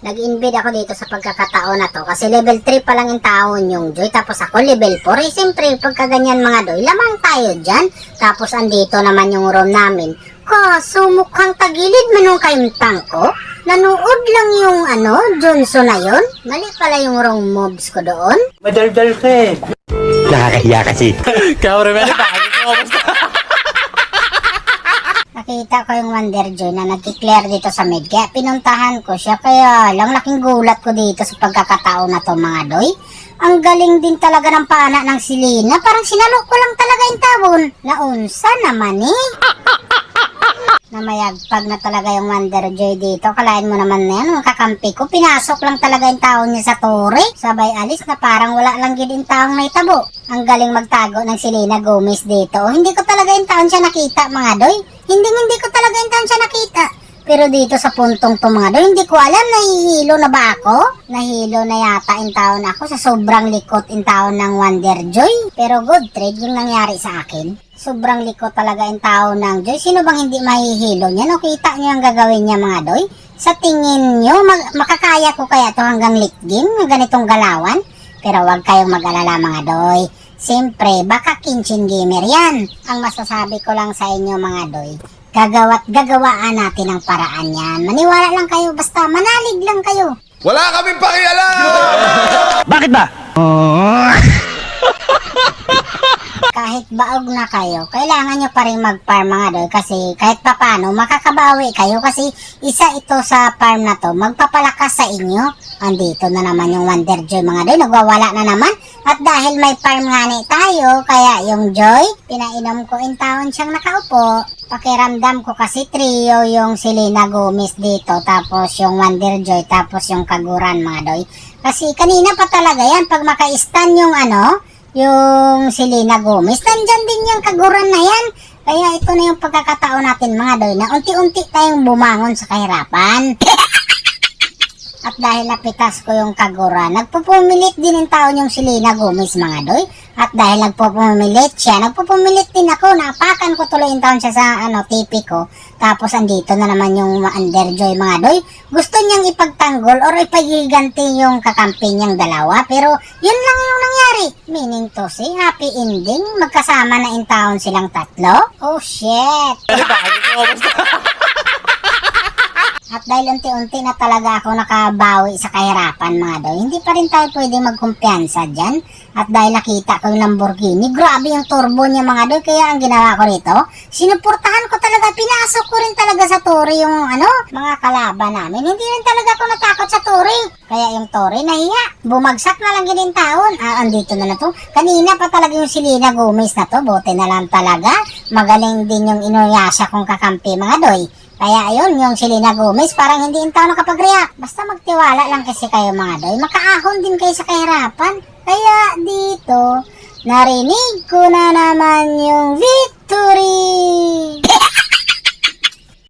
Nag-invade ako dito sa pagkakataon na to kasi level 3 pa lang yung taon yung Joy. Tapos ako level 4. Eh, siyempre, pagka ganyan mga Doy, lamang tayo dyan. Tapos andito naman yung room namin. Kaso mukhang tagilid manong kayong ko. Nanood lang yung Johnson na yun. Mali pala yung wrong moves ko doon. Madaldal ka eh. Nakakahiya kasi. Cameraman, bakit ko Nakita ko yung Wonder Joy na nagki-clear dito sa mid. Kaya pinuntahan ko siya. Kaya lang laking gulat ko dito sa pagkakataon na to mga Doy. Ang galing din talaga ng pana ng Selena. Parang sinalo ko lang talaga yung tabon. Naunsa naman eh. Namayagpag na talaga yung Wonder Joy dito. Kalain mo naman na yan, mga kakampi ko. Pinasok lang talaga yung taon niya sa tore. Sabay alis na parang wala lang gid yung taong may tabo. Ang galing magtago ng Selena Gomez dito. Hindi ko talaga yung taon siya nakita mga Doy. Hindi ko talaga yung taon siya nakita. Pero dito sa puntong to mga Doy, hindi ko alam, nahihilo na ba ako? Nahilo na yata yung taon ako sa sobrang likot yung taon ng Wonder Joy. Pero good trade yung nangyari sa akin. Sobrang likot talaga yung taon ng Joy. Sino bang hindi mahihilo niya? No, kita niyo ang gagawin niya mga Doy? Sa tingin niyo, makakaya ko kaya to hanggang late game, ganitong galawan? Pero wag kayong mag-alala mga Doy. Siyempre, baka kinchin gamer yan. Ang masasabi ko lang sa inyo mga Doy, gagawaan natin ang paraan yan. Maniwala lang kayo, basta manalig lang kayo. Wala kaming pakialam! Bakit ba? Kahit baog na kayo, kailangan nyo pa rin mag-farm mga Doy kasi kahit papano makakabawi kayo kasi isa ito sa farm na to magpapalakas sa inyo. Andito na naman yung Wonder Joy mga Doy, nagwawala na naman. At dahil may farm nga ni tayo, kaya yung Joy, pinainom ko in taon siyang nakaupo. Pakiramdam ko kasi trio yung Selena Gomez dito, tapos yung Wonder Joy, tapos yung Kaguran mga Doy. Kasi kanina pa talaga yan, pag maka-stand yung yung Selena Gomez, nandyan din yung Kaguran na yan. Kaya ito na yung pagkakataon natin mga Doy na unti-unti tayong bumangon sa kahirapan. At dahil napitas ko yung Kaguran, nagpupumilit din yung taon yung Selena Gomez mga Doy. At dahil nagpupumilit siya, nagpupumilit din ako. Napakan ko tuloy yung taon siya sa TV ko. Tapos andito na naman yung Wonder Joy mga Doy. Gusto niyang ipagtanggol or ipagiganti yung kakampi niyang dalawa. Pero yun lang yung nangyari. Meaning to say, happy ending. Magkasama na in taon silang tatlo. Oh shit! At dahil unti-unti na talaga ako nakabawi sa kahirapan mga Doy, hindi pa rin tayo pwedeng magkumpiyansa dyan. At dahil nakita ko yung Lamborghini, grabe yung turbo niya mga Doy, kaya ang ginawa ko rito, sinuportahan ko talaga, pinasok ko rin talaga sa tore yung mga kalaban namin. Hindi rin talaga ako natakot sa tore. Kaya yung tore nahiya, bumagsak na lang ginin taon. Andito na to. Kanina pa talaga yung Selena Gomez na to, buti na lang talaga. Magaling din yung inuyasya kong kakampi mga Doy. Kaya ayun, yung Selena Gomez, parang hindi yung tao nakapag-react. Basta magtiwala lang kasi kayo mga Doy. Makaahon din kayo sa kahirapan. Kaya dito, narinig ko na naman yung victory.